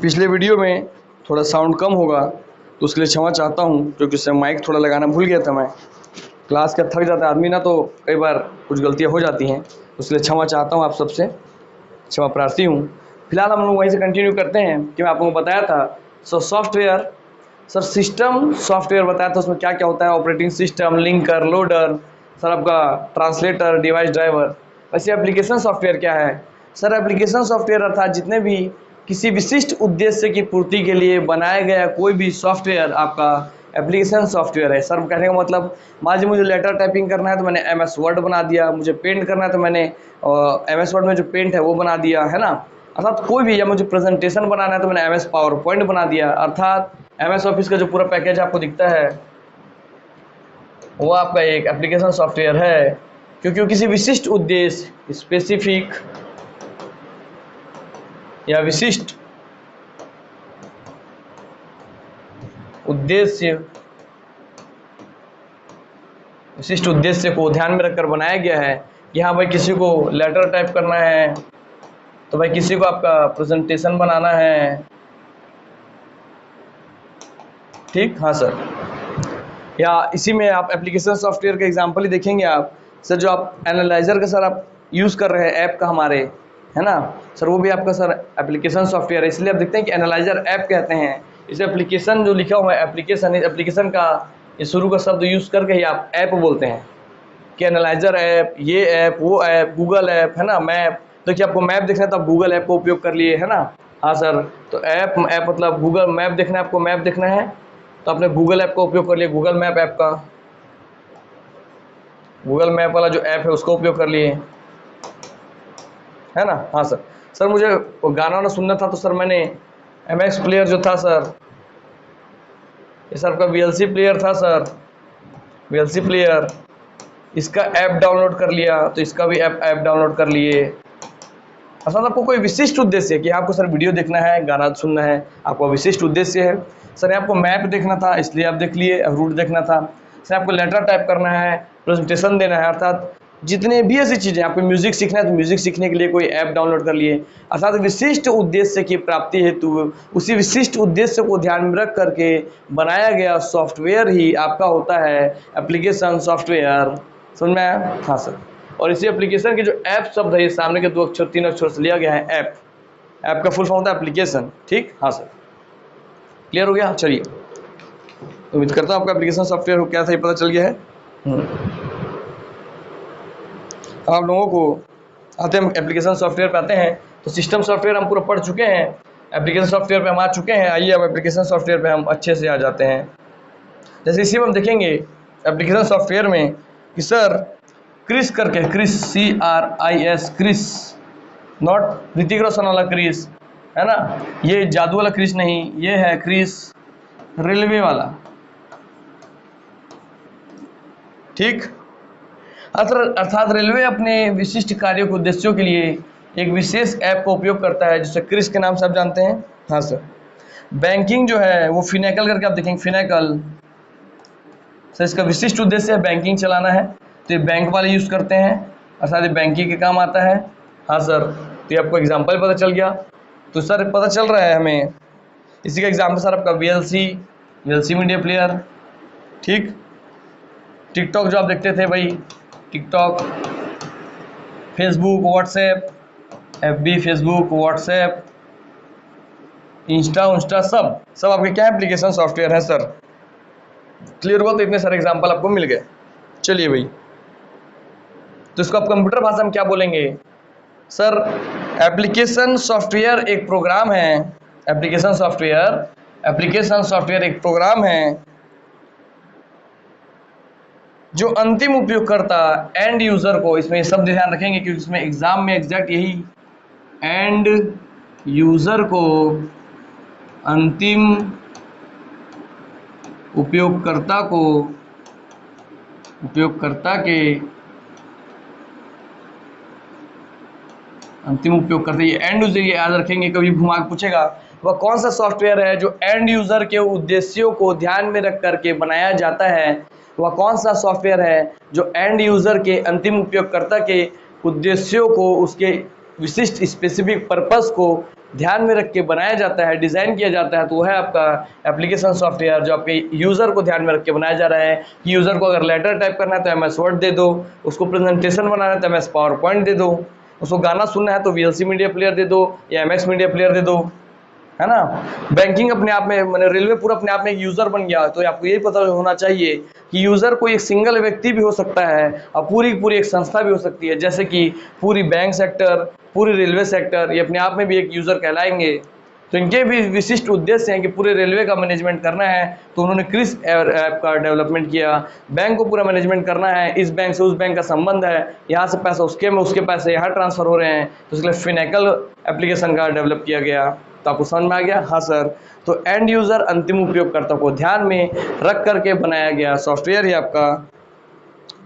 पिछले वीडियो में थोड़ा साउंड कम होगा तो उसके लिए क्षमा चाहता हूँ, क्योंकि उससे माइक थोड़ा लगाना भूल गया था मैं। क्लास का थक जाता है आदमी ना, तो कई बार कुछ गलतियाँ हो जाती हैं, उसके लिए क्षमा चाहता हूँ, आप सबसे क्षमा प्रार्थी हूँ। फिलहाल हम लोग वहीं से कंटिन्यू करते हैं कि मैं आप लोगों को बताया था सॉफ्टवेयर, सर सिस्टम सॉफ्टवेयर बताया था, उसमें क्या क्या होता है, operating system, linker, loader, sir आपका ट्रांसलेटर, डिवाइस ड्राइवर। वैसे एप्लीकेशन सॉफ्टवेयर क्या है? सर एप्लीकेशन सॉफ्टवेयर अर्थात जितने भी किसी विशिष्ट उद्देश्य की पूर्ति के लिए बनाया गया कोई भी सॉफ्टवेयर आपका एप्लीकेशन सॉफ्टवेयर है। सर कहने का मतलब, मान लीजिए मुझे लेटर टाइपिंग करना है तो मैंने MS वर्ड बना दिया, मुझे पेंट करना है तो मैंने MS वर्ड में जो पेंट है वो बना दिया, है ना। अर्थात कोई भी, या मुझे प्रेजेंटेशन बनाना है तो मैंने MS पावर पॉइंट बना दिया। अर्थात MS ऑफिस का जो पूरा पैकेज आपको दिखता है वो आपका एक एप्लीकेशन सॉफ्टवेयर है, क्योंकि वो किसी विशिष्ट उद्देश्य, स्पेसिफिक या विशिष्ट उद्देश्य को ध्यान में रखकर बनाया गया है कि हाँ भाई, किसी को लेटर टाइप करना है तो भाई किसी को आपका प्रेजेंटेशन बनाना है, ठीक। हाँ सर, या इसी में आप एप्लीकेशन सॉफ्टवेयर का एग्जांपल ही देखेंगे आप सर, जो आप एनालाइजर का सर आप यूज़ कर रहे हैं ऐप का हमारे, है ना सर, वो भी आपका सर एप्लीकेशन सॉफ्टवेयर है। इसलिए आप देखते हैं कि एनालाइजर ऐप कहते हैं। इसे एप्लीकेशन जो लिखा हुआ है एप्लीकेशन, इस एप्लीकेशन का ये शुरू का शब्द यूज़ करके ही आप ऐप बोलते हैं कि एनालाइजर ऐप, ये ऐप, वो ऐप, गूगल ऐप, है ना, मैप। देखिए आपको मैप देखना है तो आप गूगल ऐप का उपयोग कर लिए, है ना। हाँ सर, तो ऐप मतलब गूगल मैप देखना है, आपको मैप देखना है तो आपने गूगल ऐप का उपयोग कर लिया, गूगल मैप ऐप का, गूगल मैप वाला जो ऐप है उसका उपयोग कर लिए, है ना। हाँ सर, सर मुझे गाना वाना सुनना था तो सर मैंने MX प्लेयर जो था सर, ये सर आपका VLC प्लेयर था सर, VLC प्लेयर, इसका ऐप डाउनलोड कर लिया तो इसका भी ऐप डाउनलोड कर लिए। अर्थात आपको कोई विशिष्ट उद्देश्य है कि आपको सर वीडियो देखना है, गाना सुनना है, आपका विशिष्ट उद्देश्य है। सर आपको मैप देखना था इसलिए आप देख लिए, रूट देखना था। सर आपको लेटर टाइप करना है, प्रेजेंटेशन देना है, अर्थात जितने भी ऐसी चीज़ें, आपको म्यूजिक सीखना है तो म्यूजिक सीखने के लिए कोई ऐप डाउनलोड कर लिए। अर्थात विशिष्ट उद्देश्य की प्राप्ति हेतु उसी विशिष्ट उद्देश्य को ध्यान में रख करके बनाया गया सॉफ्टवेयर ही आपका होता है एप्लीकेशन सॉफ्टवेयर। समझ में आया? हाँ सर, और इसी एप्लीकेशन के जो ऐप शब्द है, ये सामने के 2 अक्षर 3 अक्षर से लिया गया है ऐप। ऐप का फुल फॉर्म होता है एप्लीकेशन, ठीक। हाँ सर, क्लियर हो गया? चलिए, उम्मीद करता हूँ आपका एप्लीकेशन सॉफ्टवेयर क्या था ये पता चल गया है। आप लोगों को आते हैं एप्लीकेशन सॉफ्टवेयर पे आते हैं, तो सिस्टम सॉफ्टवेयर हम पूरा पढ़ चुके हैं, एप्लीकेशन सॉफ्टवेयर पे हम आ चुके हैं। आइए अब एप्लीकेशन सॉफ्टवेयर पे हम अच्छे से आ जाते हैं। जैसे इसी में हम देखेंगे एप्लीकेशन सॉफ्टवेयर में कि सर क्रिस करके, CRIS CRIS, CRIS, not Hrithik Roshan वाला क्रिस, है ना, ये जादू वाला क्रिस नहीं, ये है क्रिस रेलवे वाला, ठीक। अर्थात रेलवे अपने विशिष्ट कार्यों के उद्देश्यों के लिए एक विशेष ऐप का उपयोग करता है, जिसे क्रिस के नाम से आप जानते हैं। हाँ सर, बैंकिंग जो है वो फिनेकल करके आप देखेंगे, फिनेकल सर, इसका विशिष्ट उद्देश्य है बैंकिंग चलाना है, तो ये बैंक वाले यूज़ करते हैं, अर्थात ये बैंकिंग के काम आता है। हाँ सर, तो ये आपको एग्जाम्पल पता चल गया। तो सर पता चल रहा है हमें, इसी का एग्जाम्पल सर आपका VLC मीडिया प्लेयर, ठीक। टिकटॉक जो आप देखते थे भाई, TikTok, Facebook, WhatsApp, FB, Facebook, WhatsApp, Insta, सब आपके क्या एप्लीकेशन सॉफ्टवेयर है सर। क्लियर हुआ? तो इतने सारे एग्जाम्पल आपको मिल गए। चलिए भाई, तो इसको आप कंप्यूटर भाषा में क्या बोलेंगे सर? एप्लीकेशन सॉफ्टवेयर एक प्रोग्राम है, एप्लीकेशन सॉफ्टवेयर एक प्रोग्राम है जो अंतिम उपयोगकर्ता एंड यूजर को, इसमें शब्द ध्यान रखेंगे क्योंकि इसमें एग्जाम में एग्जैक्ट यही, एंड यूजर को, अंतिम उपयोगकर्ता के अंतिम उपयोगकर्ता, ये एंड यूजर, ये याद रखेंगे, कभी घुमा के पूछेगा वह कौन सा सॉफ्टवेयर है जो एंड यूजर के उद्देश्यों को ध्यान में रख करके बनाया जाता है, वह कौन सा सॉफ्टवेयर है जो एंड यूजर के, अंतिम उपयोगकर्ता के उद्देश्यों को, उसके विशिष्ट स्पेसिफिक पर्पस को ध्यान में रख के बनाया जाता है, डिज़ाइन किया जाता है, तो वो है आपका एप्लीकेशन सॉफ्टवेयर, जो आपके यूज़र को ध्यान में रख के बनाया जा रहा है कि यूज़र को अगर लेटर टाइप करना है तो MS वर्ड दे दो, उसको प्रेजेंटेशन बनाना है तो MS पावर पॉइंट दे दो, उसको गाना सुनना है तो VLC मीडिया प्लेयर दे दो या MX मीडिया प्लेयर दे दो, है ना। बैंकिंग अपने आप में, मैंने रेलवे पूरा अपने आप में एक यूज़र बन गया, तो आपको यही पता होना चाहिए कि यूज़र कोई एक सिंगल व्यक्ति भी हो सकता है और पूरी एक संस्था भी हो सकती है, जैसे कि पूरी बैंक सेक्टर, पूरी रेलवे सेक्टर, ये अपने आप में भी एक यूज़र कहलाएंगे। तो इनके भी विशिष्ट उद्देश्य हैं कि पूरे रेलवे का मैनेजमेंट करना है, तो उन्होंने क्रिस ऐप का डेवलपमेंट किया। बैंक को पूरा मैनेजमेंट करना है, इस बैंक से उस बैंक का संबंध है, यहाँ से पैसा उसके में, उसके पैसे यहाँ ट्रांसफ़र हो रहे हैं, तो इसके लिए फिनेकल एप्लीकेशन का डेवलप किया गया। तो आपको समझ में आ गया? हाँ सर। तो एंड यूज़र, अंतिम उपयोगकर्ता को ध्यान में रख करके बनाया गया सॉफ्टवेयर ही आपका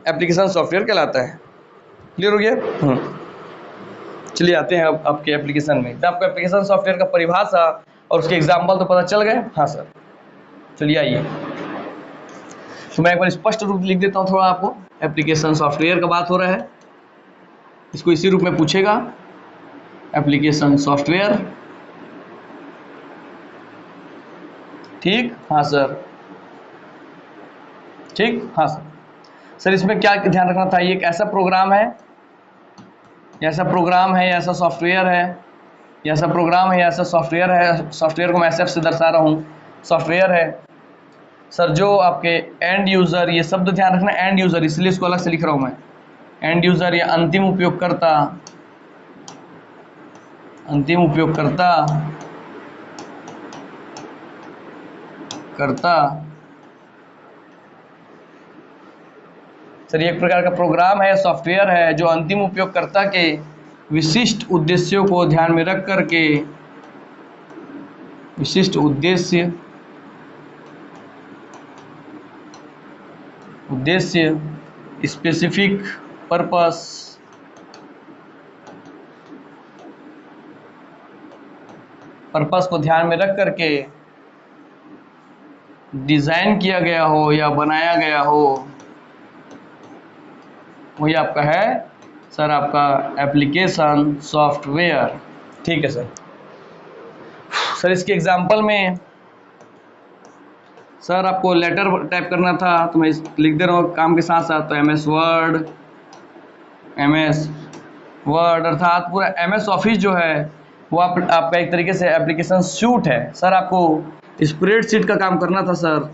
एप्लीकेशन सॉफ्टवेयर कहलाता है। क्लियर हो गया? चलिए आते हैं अब आपके एप्लीकेशन में। तो आपको एप्लीकेशन सॉफ्टवेयर का परिभाषा और उसके एग्जाम्पल तो पता चल गए? हाँ सर। चलिए आइए, तो मैं एक बार स्पष्ट रूप लिख देता हूँ थोड़ा आपको। एप्लीकेशन सॉफ्टवेयर का बात हो रहा है, इसको इसी रूप में पूछेगा, एप्लीकेशन सॉफ्टवेयर। ठीक? हाँ सर। ठीक? हाँ सर। सर इसमें क्या ध्यान रखना था, ये एक ऐसा प्रोग्राम है, ऐसा प्रोग्राम है, ऐसा सॉफ्टवेयर है, ऐसा प्रोग्राम है, ऐसा सॉफ्टवेयर है। सॉफ्टवेयर को मैं SF से दर्शा रहा हूँ, सॉफ्टवेयर है सर, जो आपके एंड यूज़र, ये शब्द ध्यान रखना, एंड यूज़र, इसलिए इसको अलग से लिख रहा हूँ मैं। एंड यूज़र या अंतिम उपयोगकर्ता, अंतिम उपयोगकर्ता सर ये एक प्रकार का प्रोग्राम है, सॉफ्टवेयर है, जो अंतिम उपयोगकर्ता के विशिष्ट उद्देश्यों को ध्यान में रख करके, विशिष्ट उद्देश्य स्पेसिफिक पर्पस को ध्यान में रख करके डिज़ाइन किया गया हो या बनाया गया हो, वही आपका है सर आपका एप्लीकेशन सॉफ्टवेयर। ठीक है सर। सर इसके एग्जांपल में सर आपको लेटर टाइप करना था तो मैं लिख दे रहा हूँ काम के साथ साथ, तो MS वर्ड अर्थात पूरा MS ऑफिस जो है वो आपका एक तरीके से एप्लीकेशन सूट है। सर आपको स्प्रेडशीट का काम करना था सर,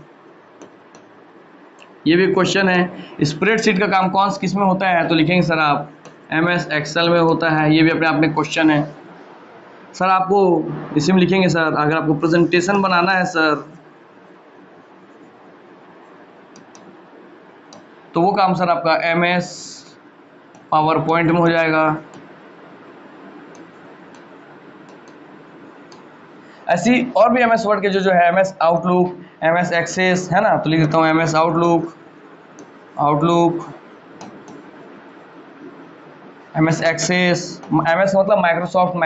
ये भी क्वेश्चन है, स्प्रेडशीट का काम कौन किस में होता है, तो लिखेंगे सर आप MS एक्सेल में होता है, ये भी अपने आप में क्वेश्चन है। सर आपको इसी में लिखेंगे सर, अगर आपको प्रेजेंटेशन बनाना है सर, तो वो काम सर आपका MS पावर पॉइंट में हो जाएगा। ऐसी और भी MS वर्ड के जो है MS आउटलुक, MS एक्सेस, है ना, तो लिख देता हूँ MS Outlook, MS Access, MS मतलब माइक्रोसॉफ्ट,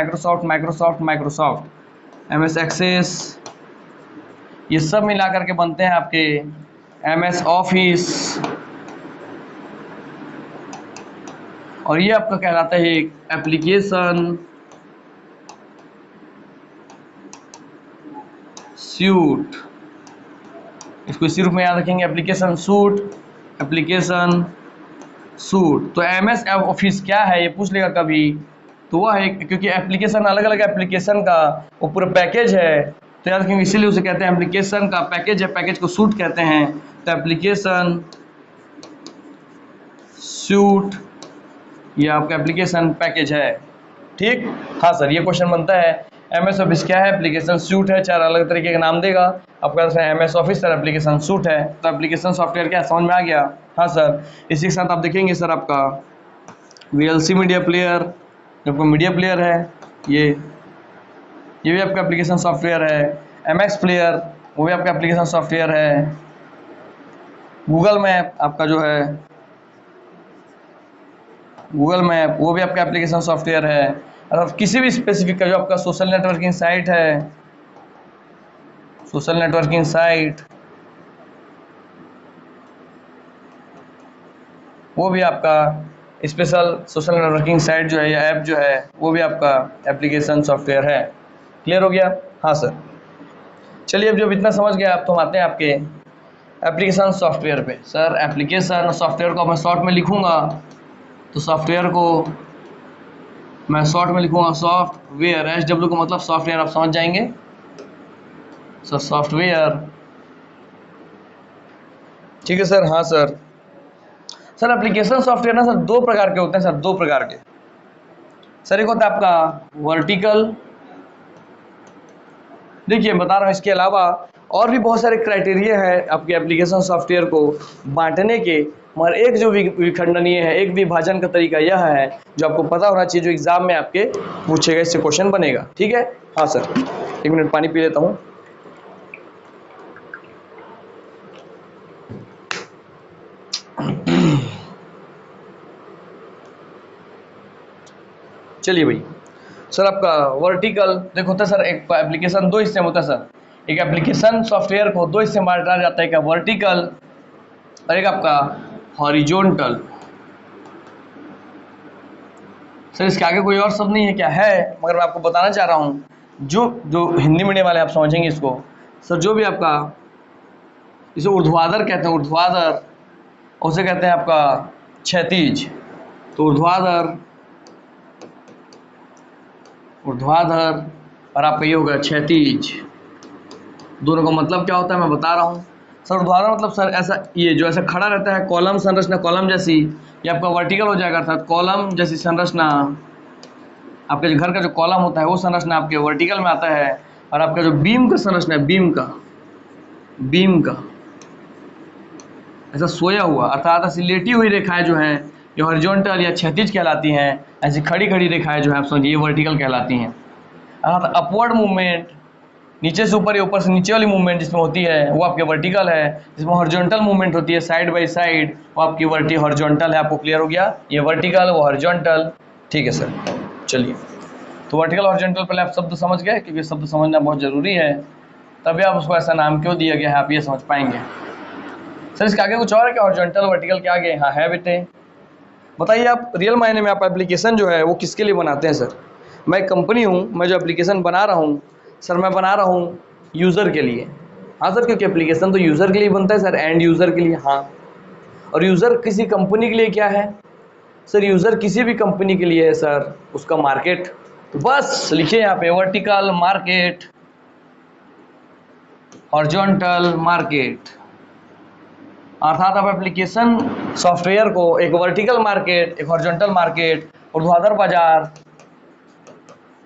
MS एक्सेस, ये सब मिला करके बनते हैं आपके MS ऑफिस, और ये आपका कहलाता है एप्लीकेशन सूट। इसको इसी रूप में याद रखेंगे, एप्लीकेशन सूट। तो MS ऑफिस क्या है ये पूछ लेगा कभी, तो वह है, क्योंकि एप्लीकेशन अलग अलग एप्लीकेशन का वो पूरा पैकेज है, तो याद रखेंगे, इसीलिए उसे कहते हैं एप्लीकेशन का पैकेज है, पैकेज को सूट कहते हैं। तो एप्लीकेशन सूट ये आपका एप्लीकेशन पैकेज है। ठीक? हाँ सर, ये क्वेश्चन बनता है MS ऑफिस क्या है, एप्लीकेशन सूट है, चार अलग तरीके का नाम देगा आपका, MS office sir application suit है। तो एप्लीकेशन सॉफ्टवेयर क्या समझ में आ गया? हाँ सर। इसी के साथ आप देखेंगे सर आपका VLC मीडिया प्लेयर, जो आपका मीडिया प्लेयर है, ये भी आपका एप्लीकेशन सॉफ्टवेयर है। MX प्लेयर वो भी आपका एप्लीकेशन सॉफ्टवेयर है। गूगल मैप आपका जो है, गूगल मैप वो भी आपका एप्लीकेशन सॉफ्टवेयर है। और किसी भी स्पेसिफिक का जो आपका सोशल नेटवर्किंग साइट है, सोशल नेटवर्किंग साइट, वो भी आपका स्पेशल सोशल नेटवर्किंग साइट जो है या ऐप जो है वो भी आपका एप्लीकेशन सॉफ्टवेयर है। क्लियर हो गया? हाँ सर। चलिए अब जब इतना समझ गया आप तो हम आते हैं आपके एप्लीकेशन सॉफ्टवेयर पे। सर एप्लीकेशन सॉफ्टवेयर को मैं शॉर्ट में लिखूंगा तो सॉफ्टवेयर को मैं शॉर्ट में लिखूंगा सॉफ्टवेयर, SW का मतलब सॉफ्टवेयर, आप समझ जाएंगे। सर सॉफ्टवेयर, ठीक है सर। हाँ सर। सर एप्लीकेशन सॉफ्टवेयर ना सर दो प्रकार के होते हैं सर, दो प्रकार के। सर एक होता है आपका वर्टिकल, देखिए बता रहा हूँ, इसके अलावा और भी बहुत सारे क्राइटेरिया है आपके एप्लीकेशन सॉफ्टवेयर को बांटने के, मगर एक जो विखंडनीय है, एक विभाजन का तरीका यह है जो आपको पता होना चाहिए, जो एग्जाम में आपके पूछेगा, इससे क्वेश्चन बनेगा। ठीक है? हाँ सर। एक मिनट पानी पी लेता हूँ। चलिए भाई, सर आपका वर्टिकल देखो होता है सर, एक एप्लीकेशन दो हिस्से में होता है सर। एक एप्लीकेशन सॉफ्टवेयर को दो हिस्से में बांटा जाता है, एक वर्टिकल और एक आपका हॉरिजॉन्टल। सर इसके आगे कोई और शब्द नहीं है क्या? है, मगर मैं आपको बताना चाह रहा हूँ, जो हिंदी मीडियम वाले आप समझेंगे इसको। सर जो भी आपका, इसे ऊर्ध्वाधर कहते हैं, ऊर्ध्वाधर, उसे कहते हैं आपका क्षैतिज। तो ऊर्ध्वाधर, ऊर्ध्वाधर और आपका ये होगा क्षैतिज। दोनों का मतलब क्या होता है मैं बता रहा हूँ। सर ऊर्ध्वाधर मतलब सर ऐसा, ये जो ऐसा खड़ा रहता है, कॉलम संरचना, कॉलम जैसी, ये आपका वर्टिकल हो जाएगा, अर्थात कॉलम जैसी संरचना। आपके जो घर का जो कॉलम होता है वो संरचना आपके वर्टिकल में आता है। और आपका जो बीम का संरचना है, बीम का ऐसा सोया हुआ, अर्थात ऐसी लेटी हुई रेखाएं जो हैं ये हॉरिजॉन्टल या क्षैतिज कहलाती हैं। ऐसी खड़ी खड़ी रेखाएं जो है आप समझिए ये वर्टिकल कहलाती हैं। अर्थात अपवर्ड मूवमेंट, नीचे से ऊपर या ऊपर से नीचे वाली मूवमेंट जिसमें होती है वो आपके वर्टिकल है। जिसमें हॉरिजॉन्टल मूवमेंट होती है साइड बाय साइड, वो आपकी हॉरिजॉन्टल है। आपको क्लियर हो गया? ये वर्टिकल, वो हॉरिजॉन्टल। ठीक है सर। चलिए, तो वर्टिकल हॉरिजॉन्टल पहले आप शब्द समझ गए, क्योंकि शब्द समझना बहुत ज़रूरी है, तभी आप उसको ऐसा नाम क्यों दिया गया है आप ये समझ पाएंगे। सर इसके आगे कुछ और है क्या? हॉरिजॉन्टल वर्टिकल के आगे? हाँ है बेटे। बताइए आप रियल मायने में आप एप्लीकेशन जो है वो किसके लिए बनाते हैं? सर मैं एक कंपनी हूँ, मैं जो एप्लीकेशन बना रहा हूँ सर, मैं बना रहा हूँ यूज़र के लिए। हाँ सर, क्योंकि एप्लीकेशन तो यूज़र के लिए बनता है सर, एंड यूज़र के लिए। हाँ, और यूज़र किसी कंपनी के लिए क्या है? सर यूज़र किसी भी कंपनी के लिए है सर उसका मार्केट। तो बस लिखिए यहाँ पे वर्टिकल मार्केट, हॉरिजॉन्टल मार्केट। अर्थात आप एप्लीकेशन सॉफ्टवेयर को एक वर्टिकल मार्केट, एक हॉरिजॉन्टल मार्केट, ऊर्ध्वाधर बाजार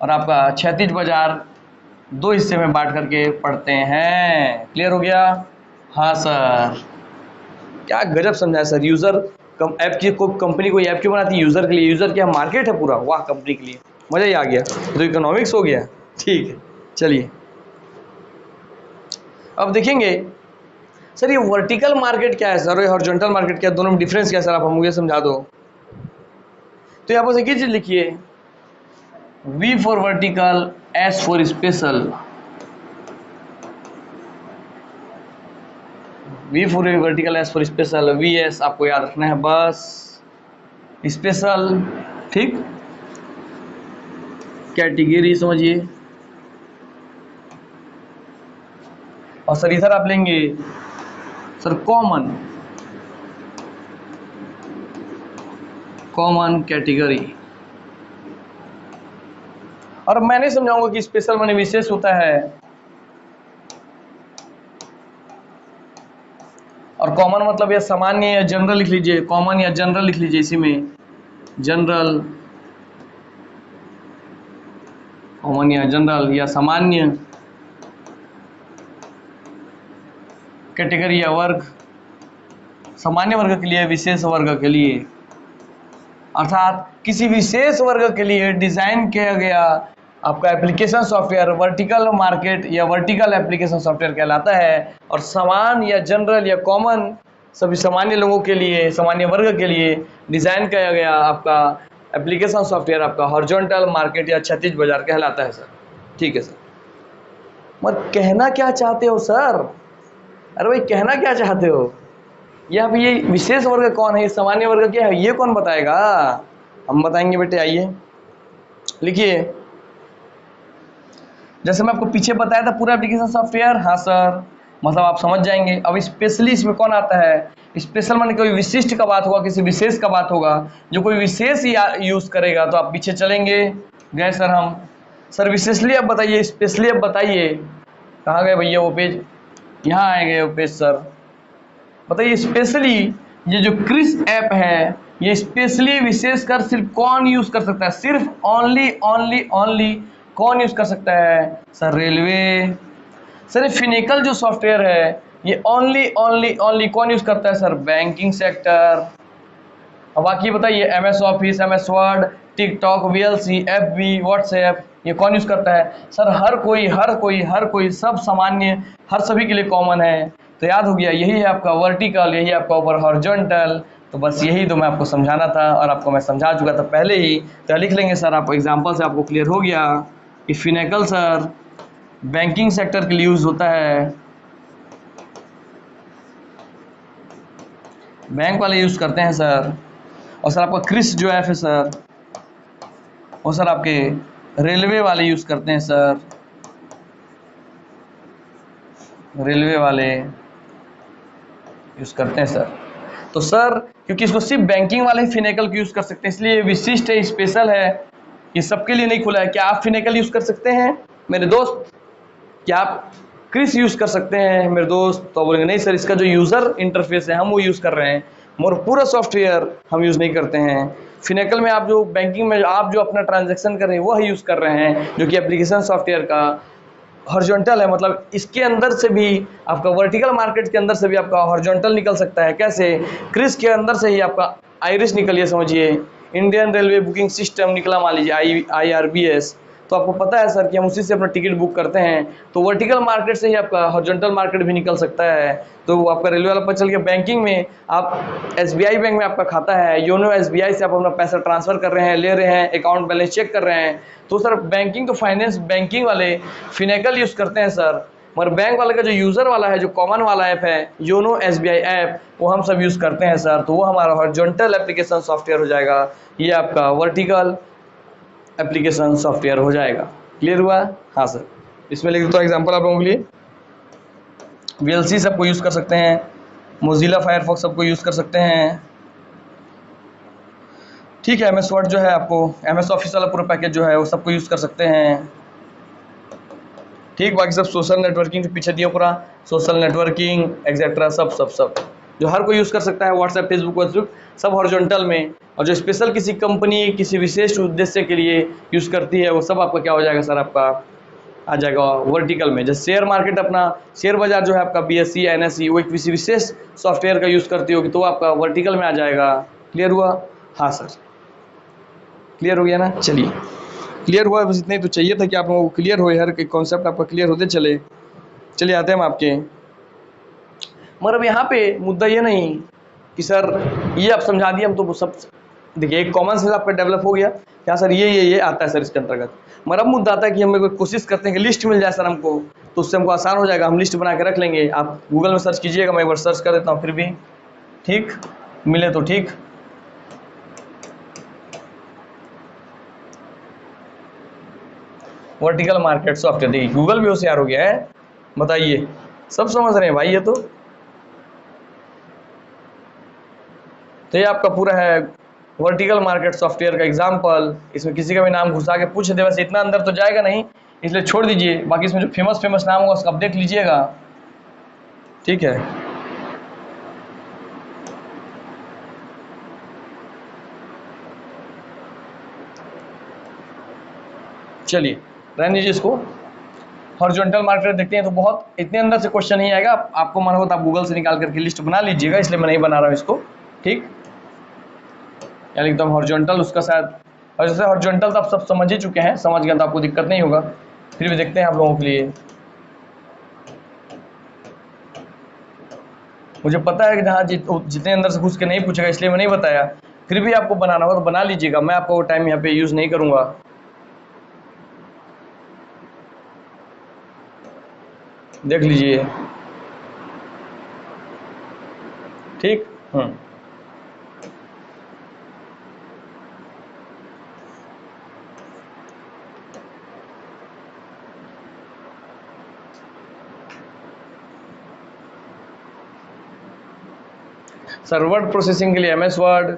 और आपका क्षैतिज बाजार दो हिस्से में बांट करके पढ़ते हैं। क्लियर हो गया? हाँ सर। क्या गजब समझाया सर। यूज़र ऐप की को कंपनी कोई ऐप क्यों बनाती है? यूज़र के लिए। यूज़र क्या मार्केट है पूरा? वाह, कंपनी के लिए। मज़ा ही आ गया, तो इकोनॉमिक्स हो गया। ठीक है, चलिए अब देखेंगे सर ये वर्टिकल मार्केट क्या है सर और ये हॉरिजॉन्टल मार्केट क्या है, दोनों में डिफरेंस क्या है सर, आप मुझे समझा दो। तो यहाँ पर एक ही चीज लिखिए, V for vertical, S for special. V for vertical, S for special. VS आपको याद रखना है बस। स्पेशल, ठीक, कैटेगरी समझिए। और सर इधर आप लेंगे सर कॉमन कैटेगरी। और मैं नहीं समझाऊंगा कि स्पेशल माने विशेष होता है, और कॉमन मतलब या सामान्य या जनरल लिख लीजिए। कॉमन या जनरल लिख लीजिए, इसी में जनरल, कॉमन या जनरल या सामान्य, कैटेगरी या वर्ग, सामान्य वर्ग के लिए, विशेष वर्ग के लिए। अर्थात किसी विशेष वर्ग के लिए डिजाइन किया गया आपका एप्लीकेशन सॉफ्टवेयर वर्टिकल मार्केट या वर्टिकल एप्लीकेशन सॉफ्टवेयर कहलाता है। और समान या जनरल या कॉमन सभी सामान्य लोगों के लिए, सामान्य वर्ग के लिए डिजाइन किया गया आपका एप्लीकेशन सॉफ्टवेयर आपका हॉरिजॉन्टल मार्केट या क्षैतिज बाजार कहलाता है सर। ठीक है सर। मगर कहना क्या चाहते हो सर? अरे भाई कहना क्या चाहते हो? ये अब ये विशेष वर्ग कौन है, ये सामान्य वर्ग क्या है, ये कौन बताएगा? हम बताएंगे बेटे, आइए लिखिए। जैसे मैं आपको पीछे बताया था पूरा एप्लीकेशन सॉफ्टवेयर, हाँ सर, मतलब आप समझ जाएंगे। अब स्पेशली इसमें कौन आता है? स्पेशल माने कोई विशिष्ट का बात होगा, किसी विशेष का बात होगा, जो कोई विशेष यूज करेगा तो आप पीछे चलेंगे। गए सर हम, सर विशेषली अब बताइए, स्पेशली अब बताइए, कहाँ गए भैया वो पेज, यहाँ आएंगे वो पेज सर। बताइए स्पेशली ये जो क्रिस ऐप है, ये स्पेशली विशेषकर सिर्फ कौन यूज कर सकता है? सिर्फ ओनली ओनली ओनली कौन यूज कर सकता है? Sir railway. सर ये फिनेकल जो सॉफ्टवेयर है, ये ओनली ओनली ओनली कौन यूज करता है? Sir banking sector. अब बाकी बताइए, M S Office, M S Word, TikTok, VLC, FB, WhatsApp, ये कौन यूज करता है? सर हर कोई हर कोई हर कोई, सब सामान्य, हर सभी के लिए कॉमन है। तो याद हो गया, यही है आपका वर्टिकल, यही आपका ऊपर हॉरिजॉन्टल। तो बस यही तो मैं आपको समझाना था, और आपको मैं समझा चुका था पहले ही, तो लिख लेंगे सर, आप एग्जाम्पल से आपको क्लियर हो गया कि फिनेकल सर बैंकिंग सेक्टर के लिए यूज होता है, बैंक वाले यूज करते हैं सर। और सर आपका क्रिस जो ऐप है सर, वो सर आपके रेलवे वाले यूज करते हैं सर, रेलवे वाले यूज करते हैं सर। तो सर क्योंकि इसको सिर्फ बैंकिंग वाले ही फिनेकल यूज कर सकते हैं, इसलिए ये विशिष्ट है, स्पेशल है, ये सबके लिए नहीं खुला है। क्या आप फिनेकल यूज कर सकते हैं मेरे दोस्त? क्या आप क्रिस यूज कर सकते हैं मेरे दोस्त? तो बोलेंगे नहीं सर, इसका जो यूजर इंटरफेस है हम वो यूज कर रहे हैं, मोर पूरा सॉफ्टवेयर हम यूज नहीं करते हैं। फिनेकल में आप जो बैंकिंग में आप जो अपना ट्रांजैक्शन कर रहे हैं वह यूज कर रहे हैं, जो कि एप्लीकेशन सॉफ्टवेयर का हॉरिजॉन्टल है, मतलब इसके अंदर से भी आपका वर्टिकल मार्केट के अंदर से भी आपका हॉरिजॉन्टल निकल सकता है। कैसे? क्रिस के अंदर से ही आपका आइरिस निकलिए, समझिए, इंडियन रेलवे बुकिंग सिस्टम निकला, मान लीजिए IRBS। तो आपको पता है सर कि हम उसी से अपना टिकट बुक करते हैं, तो वर्टिकल मार्केट से ही आपका हॉरिजॉन्टल मार्केट भी निकल सकता है। तो वो आपका रेलवे वाला पता चल गया। बैंकिंग में आप SBI बैंक में आपका खाता है, योनो SBI से आप अपना पैसा ट्रांसफर कर रहे हैं, ले रहे हैं, अकाउंट बैलेंस चेक कर रहे हैं, तो सर बैंकिंग तो फाइनेंस बैंकिंग वाले फिनेकल यूज करते हैं सर। मगर बैंक वाले का जो यूजर वाला है, जो कॉमन वाला ऐप है योनो SBI ऐप, वो हम सब यूज करते हैं सर, तो वो हमारा हॉरिजॉन्टल एप्लीकेशन सॉफ्टवेयर हो जाएगा, ये आपका वर्टिकल एप्लीकेशन सॉफ्टवेयर हो जाएगा। क्लियर हुआ? हाँ सर, इसमें लिख देता हूँ एग्जाम्पल आप लोगों के लिए। VLC सबको यूज कर सकते हैं, मोजिला फायरफॉक्स सबको यूज कर सकते हैं, ठीक है। MS वर्ड जो है आपको, MS ऑफिस वाला पूरा पैकेज जो है वो सबको यूज कर सकते हैं, ठीक। बाकी सब सोशल नेटवर्किंग के पीछे दिया पूरा, सोशल नेटवर्किंग एक्सेट्रा, सब सब सब जो हर कोई यूज़ कर सकता है, व्हाट्सएप, फेसबुक सब हॉरिजॉन्टल में। और जो स्पेशल किसी कंपनी किसी विशेष उद्देश्य के लिए यूज़ करती है, वो सब आपका क्या हो जाएगा सर, आपका आ जाएगा वर्टिकल में। जैसे शेयर मार्केट, अपना शेयर बाजार जो है आपका BSE NSE, वो एक किसी विशेष सॉफ्टवेयर का यूज़ करती होगी, तो आपका वर्टिकल में आ जाएगा। क्लियर हुआ? हाँ सर, क्लियर हो गया ना? चलिए, क्लियर हुआ, बस इतना ही तो चाहिए था कि आप लोगों को क्लियर हो, हर एक कॉन्सेप्ट आपका क्लियर होते चले। चलिए आते हैं हम आपके, मगर अब यहाँ पे मुद्दा ये नहीं कि सर ये आप समझा दिए हम तो सब, देखिए एक कॉमन सेंस आपका डेवलप हो गया, क्या सर ये आता है सर इसके अंतर्गत। मगर अब मुद्दा आता है कि हम कोशिश करते हैं कि लिस्ट मिल जाए सर हमको, तो उससे हमको आसान हो जाएगा, हम लिस्ट बना के रख लेंगे। आप गूगल में सर्च कीजिएगा, मैं एक बार सर्च कर देता हूँ, फिर भी ठीक मिले तो ठीक। वर्टिकल मार्केट सॉफ्टवेयर, देखिए गूगल भी होशियार हो गया है, बताइए, सब समझ रहे हैं भाई ये तो ये आपका पूरा है वर्टिकल मार्केट सॉफ्टवेयर का एग्जांपल। इसमें किसी का भी नाम घुसा के पूछ दे, बस इतना अंदर तो जाएगा नहीं, इसलिए छोड़ दीजिए। बाकी इसमें जो फेमस नाम होगा उसका अपडेट लीजिएगा, ठीक है। चलिए रहने दीजिए इसको। हॉरिजॉन्टल मार्केट देखते हैं, तो बहुत इतने अंदर से क्वेश्चन नहीं आएगा, आपको मन हो तो आप गूगल से निकाल करके लिस्ट बना लीजिएगा, इसलिए मैं नहीं बना रहा हूँ इसको, ठीक। यानी एकदम हॉरिजॉन्टल उसका शायद, और जैसे हॉरिजॉन्टल तो आप सब समझ ही चुके हैं, समझ गए तो आपको दिक्कत नहीं होगा, फिर भी देखते हैं आप लोगों के लिए। मुझे पता है कि जहाँ जितने अंदर से घुस के नहीं पूछेगा, इसलिए मैं नहीं बताया, फिर भी आपको बनाना होगा तो बना लीजिएगा, मैं आपको वो टाइम यहाँ पे यूज़ नहीं करूँगा। देख लीजिए, ठीक। सर वर्ड प्रोसेसिंग के लिए एमएस वर्ड,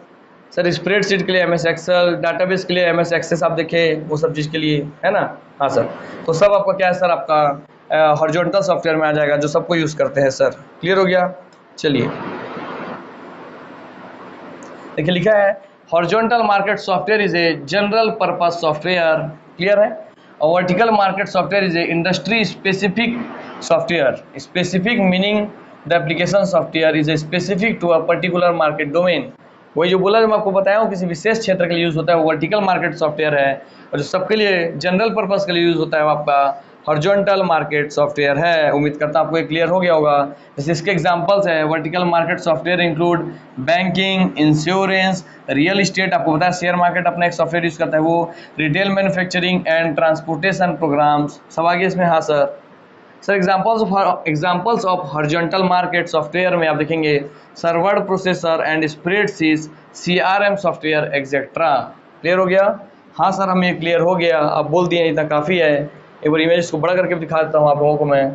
सर स्प्रेडशीट के लिए एमएस एक्सेल, डाटाबेस के लिए एमएस एक्सेस आप देखें वो सब चीज़ के लिए, है ना। हाँ सर, तो सब आपका क्या है सर, आपका हॉरिजॉन्टल सॉफ्टवेयर में आ जाएगा जो सबको यूज़ करते हैं सर। क्लियर हो गया। चलिए देखिए लिखा है horizontal market software is a general purpose software. Clear है। और vertical market software is a industry specific software. Specific meaning the application software is a specific to a particular market domain. वही जो बोला जो मैं आपको बताया हूँ किसी विशेष क्षेत्र के लिए यूज़ होता है वो वर्टिकल मार्केट सॉफ्टवेयर है, और जो सबके लिए जनरल पर्पस के लिए यूज़ होता है वो आपका हॉरिजॉन्टल मार्केट सॉफ्टवेयर है। उम्मीद करता हूँ आपको ये क्लियर हो गया होगा। जैसे इसके एग्जांपल्स है, vertical market software include banking, insurance, real estate, आपको पता है शेयर मार्केट अपना एक सॉफ्टवेयर यूज़ करता है वो, retail manufacturing and transportation programs सब आगे इसमें। हाँ sir. Sir examples of horizontal market software में आप देखेंगे sir word processor and spreadsheet, CRM software etcetera. Clear हो गया। हाँ सर हमें क्लियर हो गया, आप बोल दिए इतना काफ़ी है। एक बार इमेज को बड़ा करके दिखा देता हूँ आप लोगों को मैं।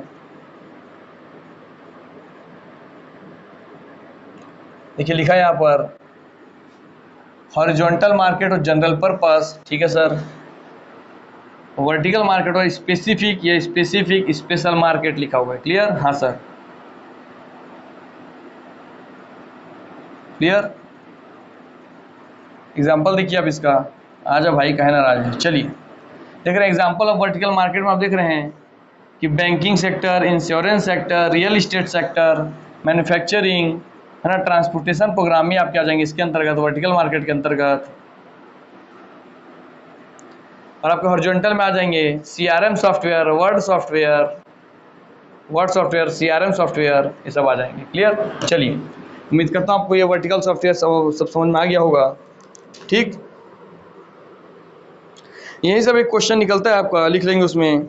देखिए लिखा है यहाँ पर हॉरिजॉन्टल मार्केट और जनरल पर्पस, ठीक है सर। वर्टिकल मार्केट और स्पेसिफिक, या स्पेसिफिक स्पेशल मार्केट लिखा हुआ है। क्लियर। हाँ सर क्लियर। एग्जाम्पल देखिए आप इसका, आजा भाई कहे नाराज है। चलिए देख रहे हैं एग्जाम्पल ऑफ वर्टिकल मार्केट में आप देख रहे हैं कि banking sector, insurance sector, real estate sector, manufacturing, है ना, ट्रांसपोर्टेशन प्रोग्राम में आपके आ जाएंगे इसके अंतर्गत, वर्टिकल मार्केट के अंतर्गत। और आपके हॉरिजॉन्टल में आ जाएंगे CRM software, word software, CRM software, ये सब आ जाएंगे। क्लियर। चलिए उम्मीद करता हूँ आपको ये वर्टिकल सॉफ्टवेयर सब समझ में आ गया होगा। ठीक, यही सब एक क्वेश्चन निकलता है आपका, लिख लेंगे उसमें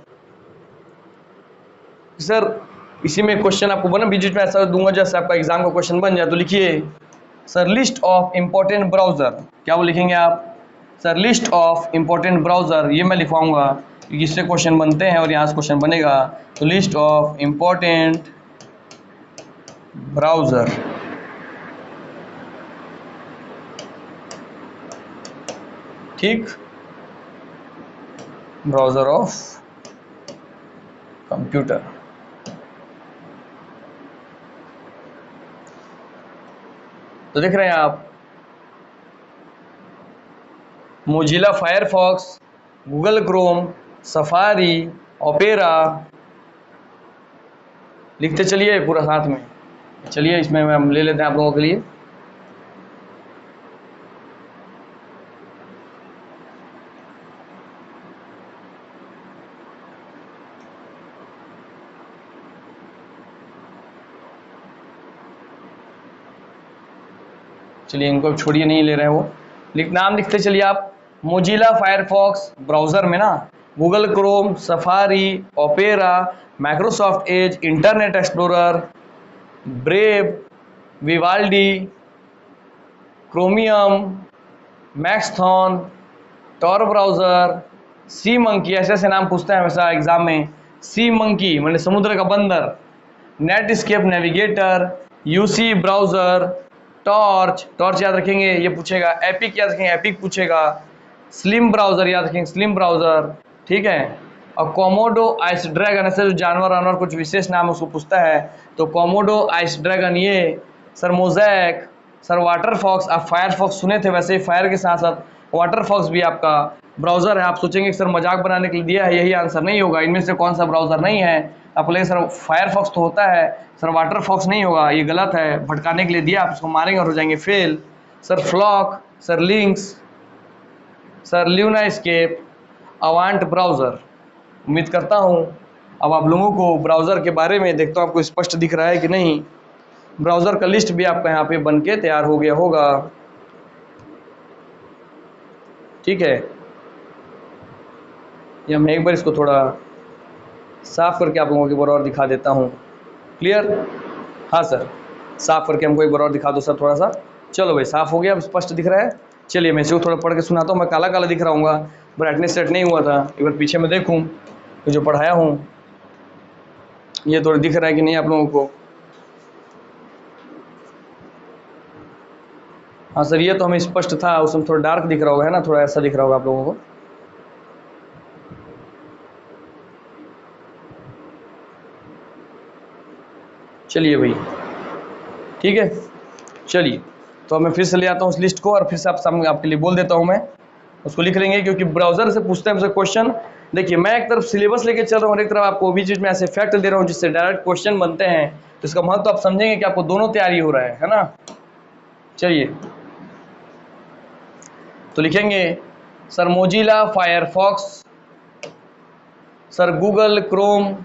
सर। इसी में क्वेश्चन आपको बना बीच में ऐसा दूंगा जैसे आपका एग्जाम का क्वेश्चन बन जाए। तो लिखिए sir list of important browser, क्या वो लिखेंगे आप sir, list of important browser, ये मैं लिखवाऊंगा क्योंकि इससे क्वेश्चन बनते हैं और यहाँ से क्वेश्चन बनेगा। तो लिस्ट ऑफ इम्पोर्टेंट ब्राउज़र, ठीक, ब्राउज़र ऑफ कंप्यूटर। तो देख रहे हैं आप Mozilla Firefox, Google Chrome, Safari, opera, लिखते चलिए पूरा साथ में। चलिए इसमें हम ले लेते हैं आप लोगों के लिए। चलिए इनको छोड़िए, नहीं ले रहे वो, नाम लिखते चलिए आप। मोजिला फायरफॉक्स ब्राउज़र में ना, Google Chrome, Safari, Opera, Microsoft Edge, Internet Explorer, Brave, Vivaldi, Chromium, Maxthon, Tor browser, SeaMonkey, ऐसे ऐसे नाम पूछते हैं हमेशा एग्जाम में। सी मंकी मैंने समुद्र का बंदर, Netscape navigator, UC browser, torch याद रखेंगे ये पूछेगा, एपिक याद रखेंगे एपिक पूछेगा, स्लिम ब्राउज़र याद रखेंगे स्लिम ब्राउज़र, ठीक है। और कोमोडो आइस ड्रैगन, ऐसे जो जानवर कुछ विशेष नाम उसको पूछता है तो कोमोडो आइस ड्रैगन ये। सर मोज़ैक, सर वाटरफॉक्स, आप फायरफॉक्स सुने थे, वैसे ही फायर के साथ साथ वाटरफॉक्स भी आपका ब्राउज़र है। आप सोचेंगे सर मजाक बनाने के लिए दिया है, यही आंसर नहीं होगा। इनमें से कौन सा ब्राउज़र नहीं है? आपको लगे सर फायरफॉक्स तो होता है, सर वाटरफॉक्स नहीं होगा, ये गलत है, भटकाने के लिए दिया, आप इसको मारेंगे और हो जाएंगे फेल। Sir Flock, sir Lynx, sir Luna Escape, Avant browser. उम्मीद करता हूँ अब आप लोगों को ब्राउज़र के बारे में, देखता हूँ आपको स्पष्ट दिख रहा है कि नहीं। ब्राउज़र का लिस्ट भी आपका यहाँ पे बन के तैयार हो गया होगा, ठीक है। या मैं एक बार इसको थोड़ा साफ करके आप लोगों के बार और दिखा देता हूँ। क्लियर। हाँ सर, साफ करके हमको एक बार और दिखा दो सर थोड़ा सा। चलो भाई साफ हो गया, अब स्पष्ट दिख रहा है। चलिए मैं इसको थोड़ा पढ़ के सुनाता हूँ। मैं काला काला दिख रहा हूँ, ब्राइटनेस सेट नहीं हुआ था। एक बार पीछे में देखूँ तो जो पढ़ाया हूँ ये थोड़ा दिख रहा है कि नहीं आप लोगों को। हाँ सर ये तो हमें स्पष्ट था, उसमें थोड़ा डार्क दिख रहा होगा, है ना, थोड़ा ऐसा दिख रहा होगा आप लोगों को। चलिए भाई ठीक है। चलिए तो मैं फिर से ले आता हूँ उस लिस्ट को और फिर से आप सामने आपके लिए बोल देता हूँ। मैं उसको लिख लेंगे क्योंकि ब्राउजर से पूछते हैं क्वेश्चन। देखिए मैं एक तरफ सिलेबस लेके चल रहा हूँ और एक तरफ आपको भी चीज में ऐसे फैक्ट दे रहा हूँ जिससे डायरेक्ट क्वेश्चन बनते हैं। तो इसका महत्व तो आप समझेंगे कि आपको दोनों तैयारी हो रहा है ना। चलिए तो लिखेंगे sir Mozilla Firefox, sir Google Chrome,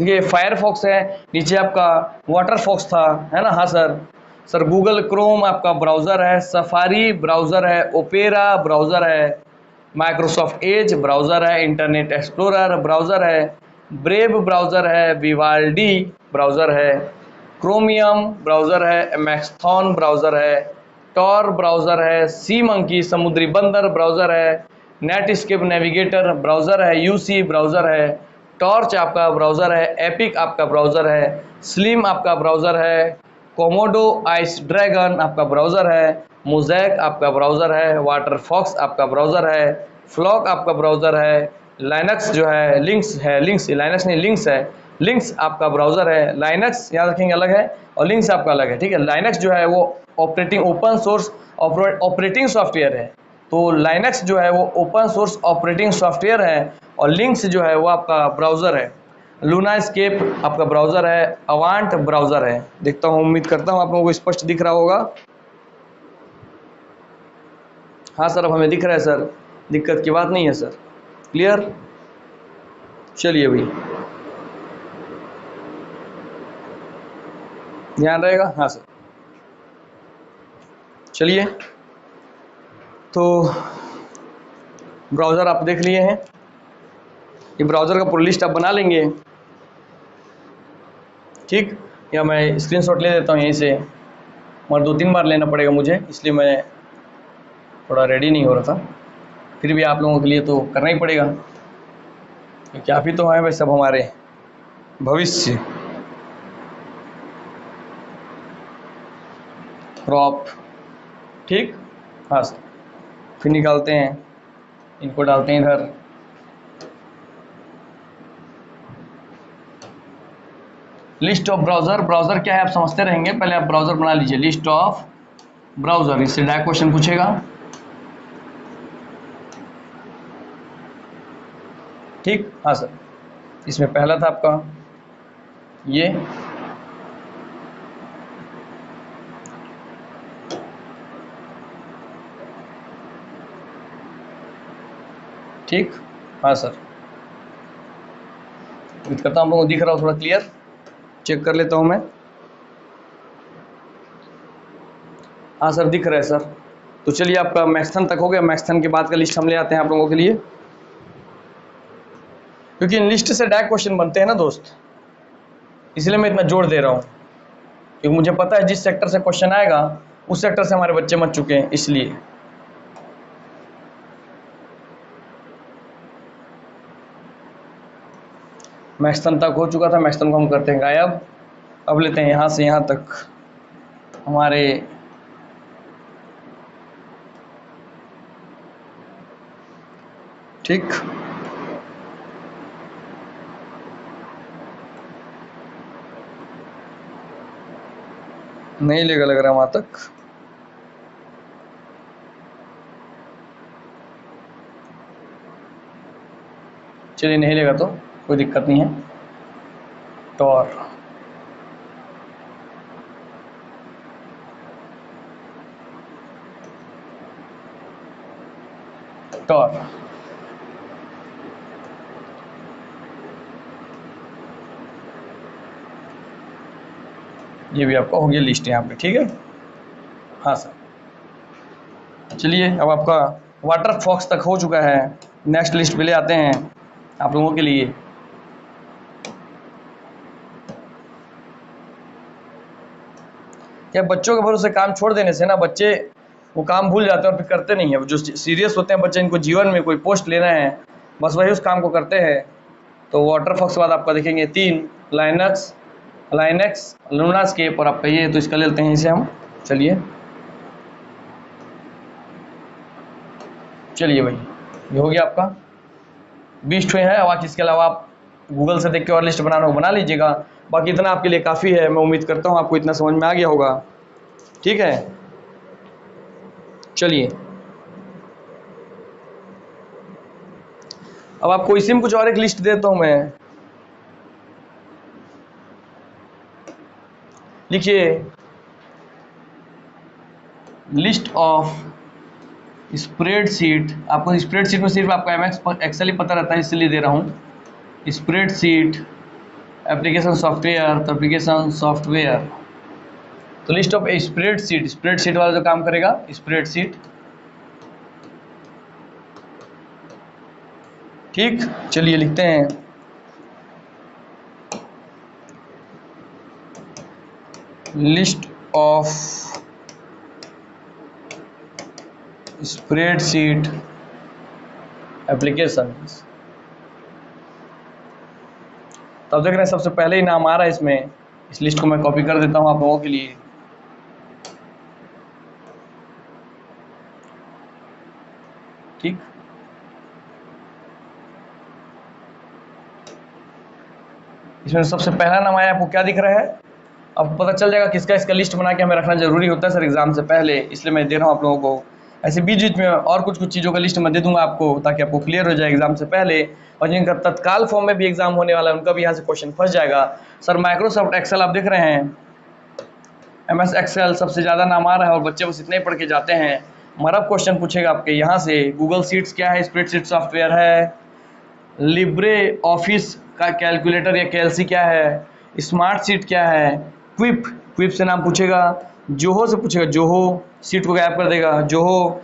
ये फायरफॉक्स है, नीचे आपका वाटरफॉक्स था, है ना। हाँ सर। सर गूगल क्रोम आपका ब्राउज़र है, सफारी ब्राउज़र है, ओपेरा ब्राउज़र है, माइक्रोसॉफ्ट एज ब्राउज़र है, इंटरनेट एक्सप्लोरर ब्राउज़र है, ब्रेव ब्राउज़र है, विवाल्डी ब्राउज़र है, क्रोमियम ब्राउज़र है, मैक्सथॉन ब्राउज़र है, टॉर ब्राउज़र है, सी मंकी समुद्री बंदर ब्राउज़र है, नेटस्केप नेविगेटर ब्राउज़र है, यूसी ब्राउज़र है, टॉर्च आपका ब्राउज़र है, एपिक आपका ब्राउज़र है, स्लिम आपका ब्राउज़र है, कोमोडो आइस ड्रैगन आपका ब्राउज़र है, मोज़ैक आपका ब्राउज़र है, वाटरफॉक्स आपका ब्राउज़र है, फ्लॉक आपका ब्राउज़र है, लाइनक्स जो है लिंक्स है, लिंक्स लाइनक्स नहीं लिंक्स है, लिंक्स आपका ब्राउज़र है। लाइनक्स याद रखेंगे अलग है और लिंक्स आपका अलग है, ठीक है। लाइनक्स जो है वो operating open source operating software है, तो लाइनक्स जो है वो ओपन सोर्स ऑपरेटिंग सॉफ्टवेयर है और लिंक्स जो है वो आपका ब्राउज़र है। लूना स्केप आपका ब्राउज़र है, अवांट ब्राउज़र है। देखता हूँ, उम्मीद करता हूँ आप लोगों को स्पष्ट दिख रहा होगा। हाँ सर अब हमें दिख रहा है सर, दिक्कत की बात नहीं है सर, क्लियर। चलिए भाई ध्यान रहेगा। हाँ सर चलिए तो ब्राउज़र आप देख लिए हैं, ये ब्राउज़र का पूरा लिस्ट आप बना लेंगे, ठीक। या मैं स्क्रीनशॉट ले देता हूँ यहीं से, मगर 2-3 बार लेना पड़ेगा मुझे, इसलिए मैं थोड़ा रेडी नहीं हो रहा था। फिर भी आप लोगों के लिए तो करना ही पड़ेगा क्योंकि आप ही तो हैं भाई सब हमारे भविष्य। क्रॉप, ठीक। हाँ सर फिर निकालते हैं, इनको डालते हैं इधर। लिस्ट ऑफ ब्राउज़र, ब्राउज़र क्या है आप समझते रहेंगे, पहले आप ब्राउज़र बना लीजिए। लिस्ट ऑफ ब्राउज़र, इससे डायरेक्ट क्वेश्चन पूछेगा, ठीक। हाँ सर इसमें पहला था आपका ये, ठीक। हाँ सर उम्मीद करता हूँ आप लोगों को दिख रहा हो, थोड़ा क्लियर चेक कर लेता हूँ मैं। हाँ सर दिख रहा है सर। तो चलिए आपका मैक्सथन तक हो गया, मैक्सथन के बाद का लिस्ट हम ले आते हैं आप लोगों के लिए, क्योंकि इन लिस्ट से डायरेक्ट क्वेश्चन बनते हैं ना दोस्त, इसलिए मैं इतना जोर दे रहा हूँ, क्योंकि मुझे पता है जिस सेक्टर से क्वेश्चन आएगा उस सेक्टर से हमारे बच्चे मच चुके हैं, इसलिए। मैक्सथन तक हो चुका था, मैक्सथन को हम करते हैं गायब। अब लेते हैं यहाँ से यहाँ तक हमारे ठीक। नहीं लेगा लग रहा वहाँ तक, चलिए नहीं लेगा तो कोई दिक्कत नहीं है। टॉर, टॉर ये भी आपका हो गया लिस्ट यहाँ पे, ठीक है। हाँ सर चलिए अब आपका वाटर फॉक्स तक हो चुका है, नेक्स्ट लिस्ट पे ले आते हैं आप लोगों के लिए। क्या बच्चों के भरोसे काम छोड़ देने से ना बच्चे वो काम भूल जाते हैं और फिर करते नहीं है। जो सीरियस होते हैं बच्चे, इनको जीवन में कोई पोस्ट लेना है, बस वही उस काम को करते हैं। तो वाटरफॉक्स के बाद आपका देखेंगे 3 लाइनक्स, लाइनेक्स, लूनास्केप और आपका ये, तो इसका ले लेते हैं इसे हम। चलिए चलिए भाई, ये हो गया आपका 20 है। बाकी इसके अलावा आप गूगल से देख के और लिस्ट बनाना हो बना लीजिएगा। बाकी इतना आपके लिए काफ़ी है। मैं उम्मीद करता हूँ आपको इतना समझ में आ गया होगा। ठीक है, चलिए अब आपको इसी में कुछ और एक लिस्ट देता हूँ मैं। लिखिए लिस्ट ऑफ स्प्रेडशीट। आपको स्प्रेडशीट में सिर्फ आपका एमएक्स एक्सेल ही पता रहता है, इसलिए दे रहा हूँ। स्प्रेडशीट एप्लीकेशन सॉफ्टवेयर, तो एप्लीकेशन सॉफ्टवेयर, तो लिस्ट ऑफ स्प्रेडशीट, स्प्रेडशीट वाला जो काम करेगा स्प्रेडशीट। ठीक, चलिए लिखते हैं लिस्ट ऑफ स्प्रेडशीट एप्लीकेशंस। तो अब देख रहे हैं सबसे पहले ही नाम आ रहा है इसमें। इस लिस्ट को मैं कॉपी कर देता हूं आप लोगों के लिए। ठीक, इसमें सबसे पहला नाम आया, आपको क्या दिख रहा है? अब पता चल जाएगा किसका इसका लिस्ट बना के हमें रखना जरूरी होता है सर एग्जाम से पहले, इसलिए मैं दे रहा हूँ आप लोगों को। ऐसे बीच बीच में और कुछ कुछ चीज़ों का लिस्ट मैं दे दूंगा आपको, ताकि आपको क्लियर हो जाए एग्जाम से पहले। और जिनका तत्काल फॉर्म में भी एग्जाम होने वाला है उनका भी यहाँ से क्वेश्चन फंस जाएगा। सर माइक्रोसॉफ्ट एक्सेल आप देख रहे हैं, MS एक्सेल सबसे ज़्यादा नाम आ रहा है और बच्चे बस इतने ही पढ़ के जाते हैं। मगर अब क्वेश्चन पूछेगा आपके यहाँ से, गूगल शीट्स क्या है? स्प्रेडशीट सॉफ्टवेयर है। लिब्रे ऑफिस का कैलकुलेटर या कैलसी क्या है? स्मार्ट शीट क्या है? क्विप, क्विप से नाम पूछेगा। जोहो से पूछेगा, जोहो शीट को गायब कर देगा, जोहो।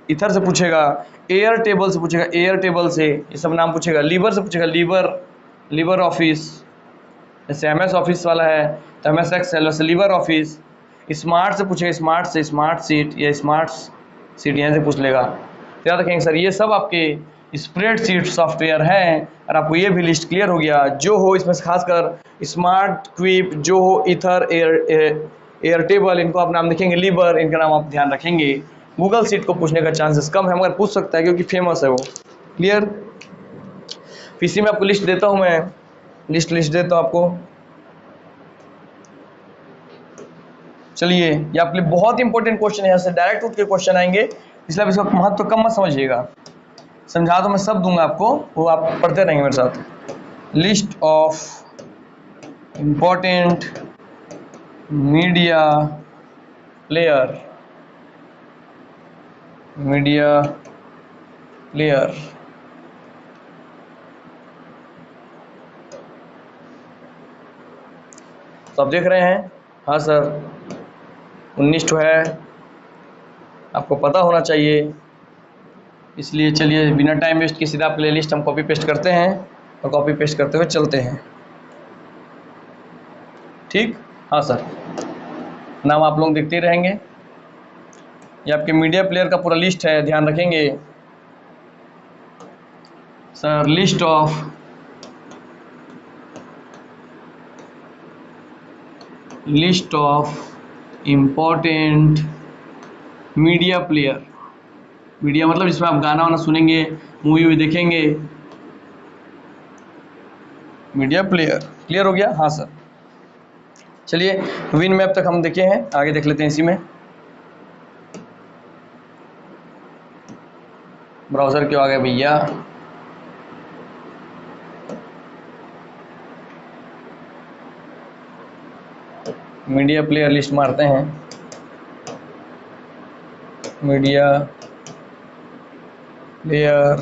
इथर से पूछेगा। एयर टेबल से पूछेगा, एयर टेबल से ये सब नाम पूछेगा। लीवर से पूछेगा, लीवर ऑफिस, जैसे MS ऑफिस वाला है तो MS एक्सेल, वैसे लीवर ऑफिस। स्मार्ट से पूछेगा, स्मार्ट से स्मार्ट सीट या स्मार्ट सीट यहाँ से पूछ लेगा। तो याद रखेंगे सर ये सब आपके स्प्रेडशीट सॉफ्टवेयर हैं। और आपको ये भी लिस्ट क्लियर हो गया। जो हो इसमें से खासकर स्मार्ट, क्विप, जो हो, इथर, एयर टेबल, इनको आप नाम लिखेंगे। लीवर, इनका नाम आप ध्यान रखेंगे। गूगल सीट को पूछने का चांसेस कम है, मगर पूछ सकता है क्योंकि फेमस है वो। क्लियर? पीसी में आपको लिस्ट देता हूँ मैं, लिस्ट देता हूँ आपको। चलिए, ये आपके लिए बहुत इंपॉर्टेंट क्वेश्चन है, यहाँ से डायरेक्ट उठ के क्वेश्चन आएंगे, इसलिए आप इसका महत्व कम मत समझिएगा। समझा तो मैं सब दूंगा आपको, वो आप पढ़ते रहेंगे मेरे साथ। List of important media player, media player. तो आप देख रहे हैं, हाँ सर 19 है, आपको पता होना चाहिए। इसलिए चलिए बिना टाइम वेस्ट किए सीधा आपके लिए लिस्ट हम कॉपी पेस्ट करते हैं और कॉपी पेस्ट करते हुए चलते हैं। ठीक, हाँ सर, नाम आप लोग देखते ही रहेंगे। ये आपके मीडिया प्लेयर का पूरा लिस्ट है, ध्यान रखेंगे sir. List of important media player. Media मतलब जिसमें आप गाना वाना सुनेंगे, मूवी भी देखेंगे, मीडिया प्लेयर। क्लियर हो गया? हाँ सर। चलिए विन मैप तक हम देखे हैं, आगे देख लेते हैं इसी में। ब्राउज़र क्यों आ गया भैया? मीडिया प्लेयर लिस्ट मारते हैं, मीडिया प्लेयर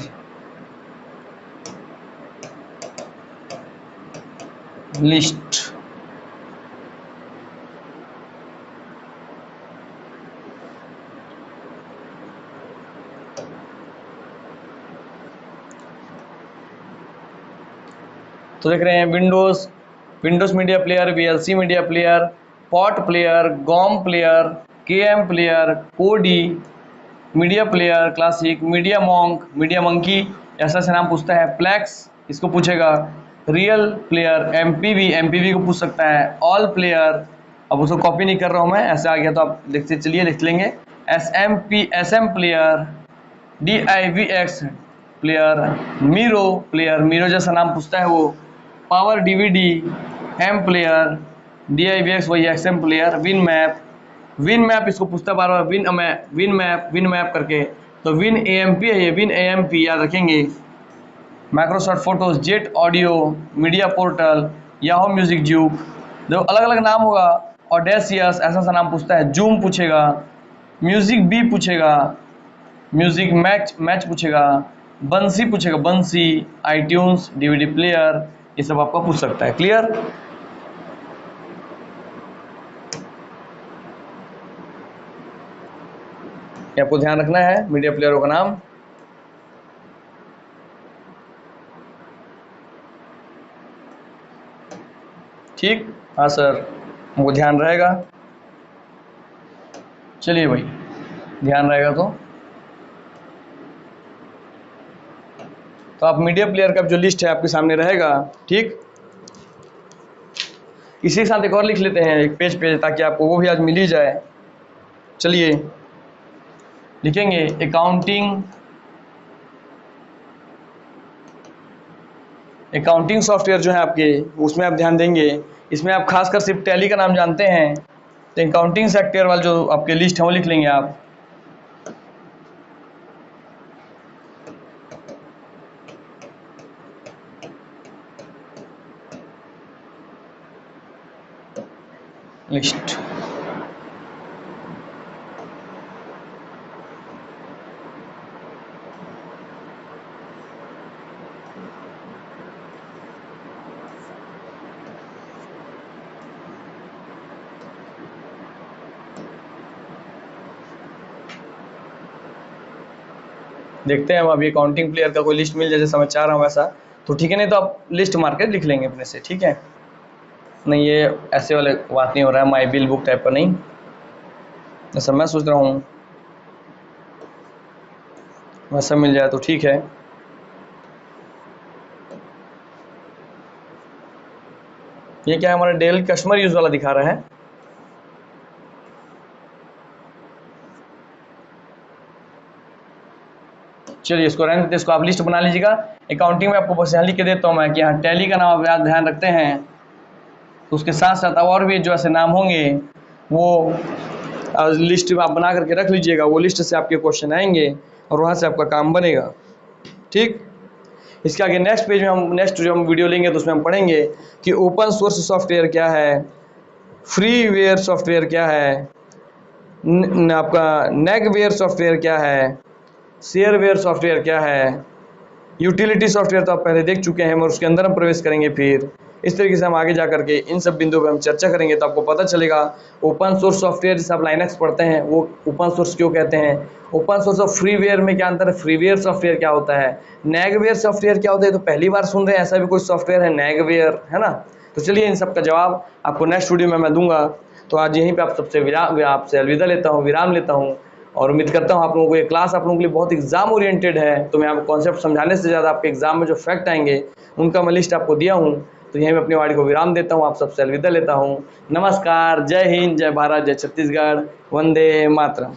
लिस्ट। तो देख रहे हैं Windows Media Player, VLC media player, Pot Player, GOM Player, KM Player, Kodi, media player, classic, media monk, MediaMonkey, ऐसा से नाम पूछता है। प्लेक्स इसको पूछेगा। रियल प्लेयर, एमपीवी को पूछ सकता है। ऑल प्लेयर, अब उसको कॉपी नहीं कर रहा हूँ मैं, ऐसे आ गया तो आप लिखते चलिए, लिख लेंगे। SM player, DIVX player, Miro जैसा नाम पूछता है वो। Power DVD, M player, DIVX वही XM प्लेयर। विन मैप इसको पूछता है बार बार, विन मैप करके, तो विन AMP है ये, विन AMP याद रखेंगे। Microsoft photos, jet audio, media portal, Yahoo music, juke, जो अलग अलग नाम होगा। ऑडेसियस ऐसा सा नाम पूछता है। जूम पूछेगा, म्यूजिक बी पूछेगा, म्यूजिक मैच पूछेगा, बंसी पूछेगा, बंसी, आईट्यून्स, DVD प्लेयर, ये सब आपका पूछ सकता है। क्लियर? ये आपको ध्यान रखना है मीडिया प्लेयरों का नाम। ठीक, हाँ सर, वो ध्यान रहेगा। चलिए भाई, ध्यान रहेगा तो आप मीडिया प्लेयर का जो लिस्ट है आपके सामने रहेगा। ठीक, इसी के साथ एक और लिख लेते हैं, एक पेज पे, ताकि आपको वो भी आज मिल ही जाए। चलिए लिखेंगे अकाउंटिंग सॉफ्टवेयर जो है आपके, उसमें आप ध्यान देंगे। इसमें आप खासकर सिर्फ टैली का नाम जानते हैं, तो अकाउंटिंग सेक्टर वाले जो आपके लिस्ट है वो लिख लेंगे आप। लिस्ट देखते हैं हम अभी अकाउंटिंग प्लेयर का कोई लिस्ट मिल जाए जैसा मैं चाह रहा हूँ वैसा, तो ठीक है, नहीं तो आप लिस्ट मार के लिख लेंगे अपने से। ठीक है, नहीं ये ऐसे वाले बात नहीं हो रहा है, माई बिल बुक टाइप का नहीं, जैसा मैं सोच रहा हूँ वैसा मिल जाए तो ठीक है। ये क्या है, हमारा डेल कस्टमर यूज वाला दिखा रहा है। चलिए इसको रहने देते, इसको आप लिस्ट बना लीजिएगा। अकाउंटिंग में आपको बस यहाँ लिख के देता हूँ मैं कि यहाँ टैली का नाम आप ध्यान रखते हैं, तो उसके साथ साथ और भी जो ऐसे नाम होंगे वो लिस्ट आप बना करके रख लीजिएगा। वो लिस्ट से आपके क्वेश्चन आएंगे और वहाँ से आपका काम बनेगा। ठीक, इसके आगे नेक्स्ट पेज में हम नेक्स्ट जो हम वीडियो लेंगे तो उसमें हम पढ़ेंगे कि ओपन सोर्स सॉफ्टवेयर क्या है, फ्रीवेयर सॉफ्टवेयर क्या है, आपका नेगवेयर सॉफ्टवेयर क्या है, शेयरवेयर सॉफ्टवेयर क्या है, यूटिलिटी सॉफ्टवेयर तो आप पहले देख चुके हैं, और उसके अंदर हम प्रवेश करेंगे। फिर इस तरीके से हम आगे जा करके इन सब बिंदुओं पर हम चर्चा करेंगे, तो आपको पता चलेगा ओपन सोर्स सॉफ्टवेयर जैसे आप लाइनक्स पढ़ते हैं वो ओपन सोर्स क्यों कहते हैं, ओपन सोर्स और फ्रीवेयर में क्या अंतर है, फ्रीवेयर सॉफ्टवेयर क्या होता है, नेगवेयर सॉफ्टवेयर क्या होता है। तो पहली बार सुन रहे हैं ऐसा भी कोई सॉफ्टवेयर है नेगवेयर, है ना। तो चलिए इन सब का जवाब आपको नेक्स्ट वीडियो में मैं दूंगा। तो आज यहीं पर आप सबसे आपसे अलविदा लेता हूँ, विराम लेता हूँ, और उम्मीद करता हूँ आप लोगों को ये क्लास आप लोगों के लिए बहुत एग्जाम ओरिएंटेड है। तो मैं आपको कॉन्सेप्ट समझाने से ज़्यादा आपके एग्जाम में जो फैक्ट आएंगे उनका मैं लिस्ट आपको दिया हूँ। तो यहीं मैं अपनी वाणी को विराम देता हूँ, आप सबसे अलविदा लेता हूँ। नमस्कार, जय हिंद, जय भारत, जय छत्तीसगढ़, वंदे मातरम।